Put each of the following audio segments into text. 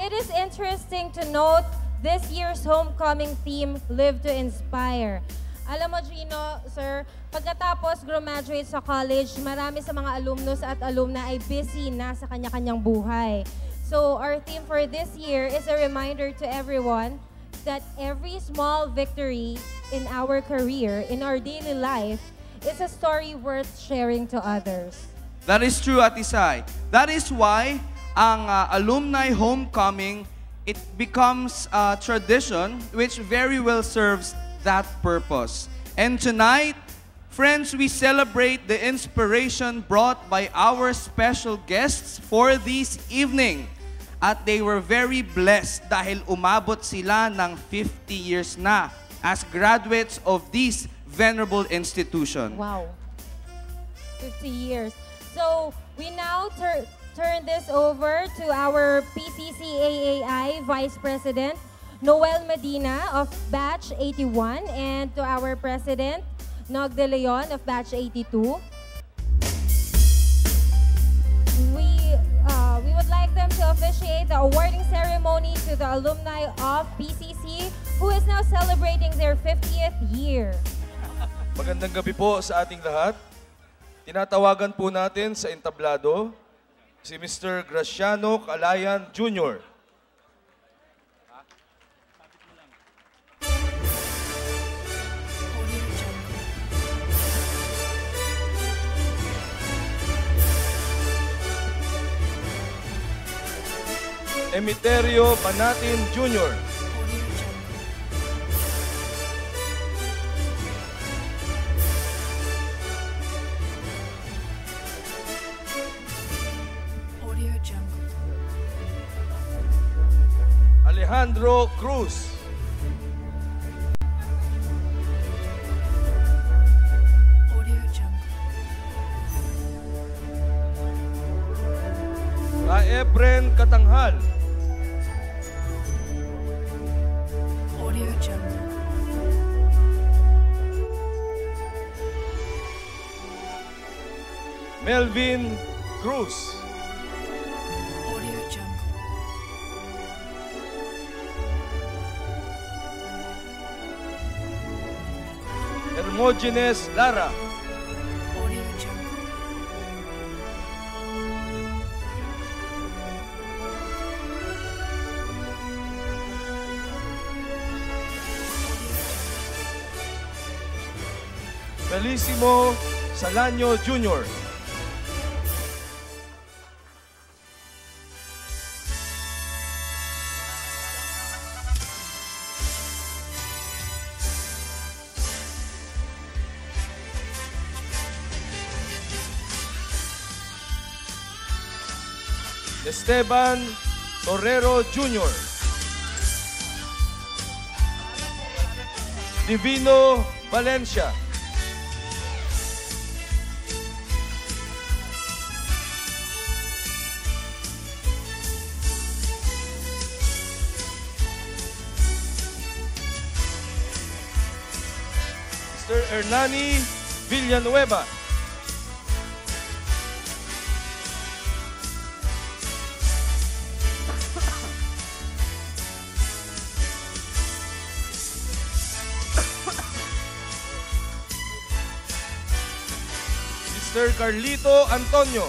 it is interesting to note this year's homecoming theme, Live to Inspire. Alam mo, Gino, sir, pagkatapos graduate sa college, marami sa mga alumnus at alumna ay busy na sa kanya-kanyang buhay. So our theme for this year is a reminder to everyone that every small victory in our career, in our daily life, is a story worth sharing to others. That is true, Ate Sai. That is why ang alumni homecoming, it becomes a tradition which very well serves that purpose. And tonight, friends, we celebrate the inspiration brought by our special guests for this evening. At they were very blessed dahil umabot sila ng 50 years na as graduates of this venerable institution. Wow. 50 years. So, we now turn this over to our PCCAAI Vice President, Noel Medina of Batch 81, and to our President, Nog De Leon of Batch 82. We would like them to officiate the awarding ceremony to the alumni of PCC who is now celebrating their 50th year. Magandang gabi po sa ating lahat. Tinatawagan po natin sa entablado si Mr. Graciano Calayan Jr. Emiterio Panatin Jr. Alejandro Cruz. Efren Katanghal. Melvin Cruz. Hermogenes Lara. Felicimo Salaño Jr. Esteban Torrero Jr. Divino Valencia. Mr. Hernani Villanueva. Mr. Carlito Antonio.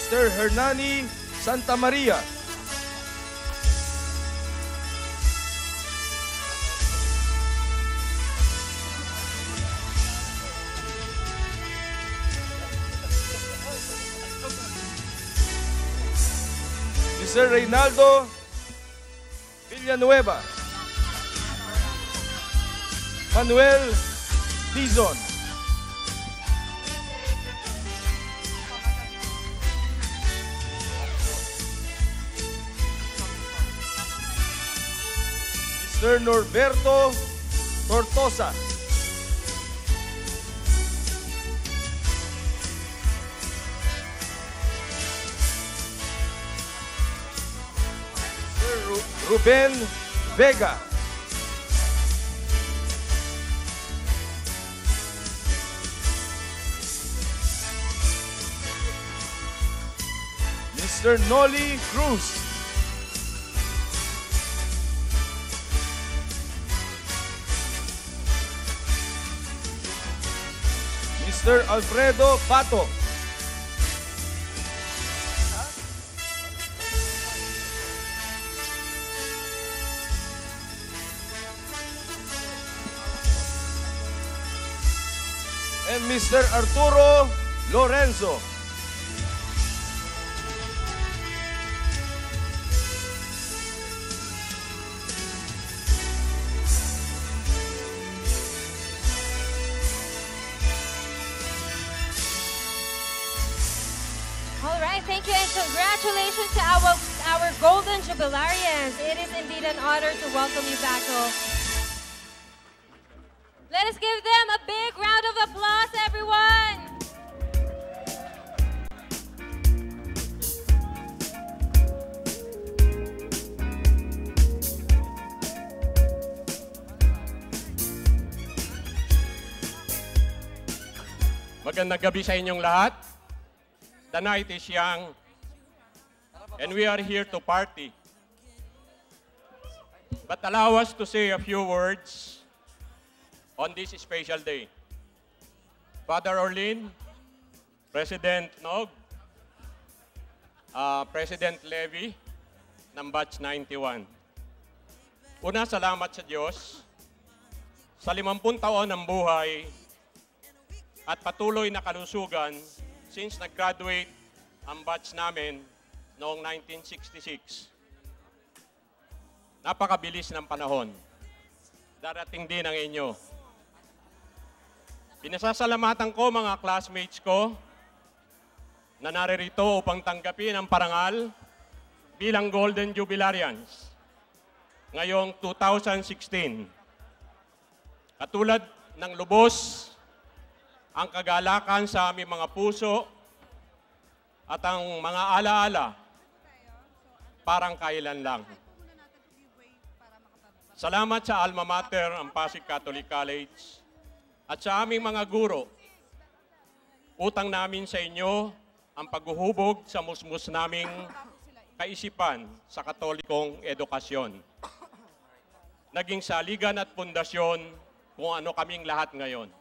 Mr. Hernani Santa Maria. Mr. Reynaldo Villanueva. Manuel Dizon. Mr. Norberto Tortosa. Ruben Vega. Mr. Noli Cruz. Mr. Alfredo Pato. And Mr. Arturo Lorenzo. All right, thank you and congratulations to our Golden Jubilarians. It is indeed an honor to welcome you back home. Let us give them a big round of applause, everyone. Magandang gabi sa inyong lahat. The night is young, and we are here to party. But allow us to say a few words on this special day. Father Orlin, President Nog, President Levy ng Batch 91. Una, salamat sa Diyos sa 50 taon ng buhay at patuloy na kalusugan since nag-graduate ang batch namin noong 1966. Napakabilis ng panahon. Darating din ang inyo. Pinasasalamatan ko mga classmates ko na naririto upang tanggapin ang parangal bilang Golden Jubilarians ngayong 2016. Katulad ng lubos ang kagalakan sa aming mga puso at ang mga alaala parang kailan lang. Salamat sa Alma Mater, ang Pasig Catholic College, at sa aming mga guro. Utang namin sa inyo ang paghuhubog sa musmus naming kaisipan sa katolikong edukasyon. Naging saligan at pundasyon kung ano kaming lahat ngayon.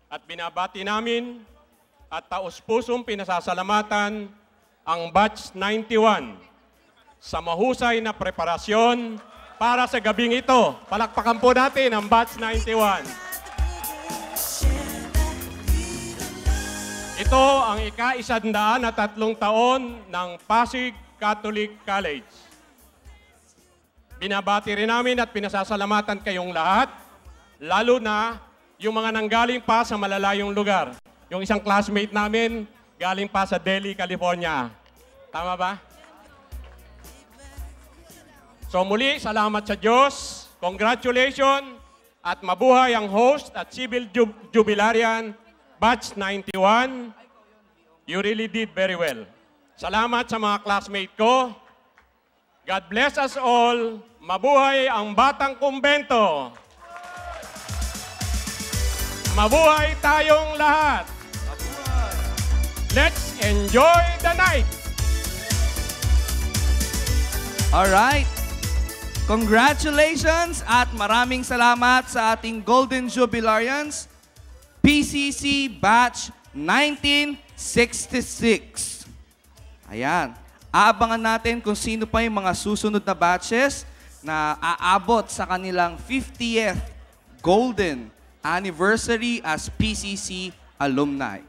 At binabati namin at taus-pusong pinasasalamatan ang Batch 91 sa mahusay na preparasyon para sa gabing ito. Palakpakan po natin ang Batch 91. Ito ang ika-103 taon ng Pasig Catholic College. Binabati rin namin at pinasasalamatan kayong lahat, lalo na yung mga nanggaling pa sa malalayong lugar. Yung isang classmate namin, galing pa sa Delhi, California. Tama ba? So muli, salamat sa Diyos. Congratulations at mabuhay ang host at civil jubilarian, Batch 91. You really did very well. Salamat sa mga classmate ko. God bless us all. Mabuhay ang Batang Kumbento. Mabuhay tayong lahat. Mabuhay. Let's enjoy the night. Alright. Congratulations at maraming salamat sa ating Golden Jubilarians, PCC Batch 1966. Ayan. Aabangan natin kung sino pa yung mga susunod na batches na aabot sa kanilang 50th Golden Anniversary as PCC alumni.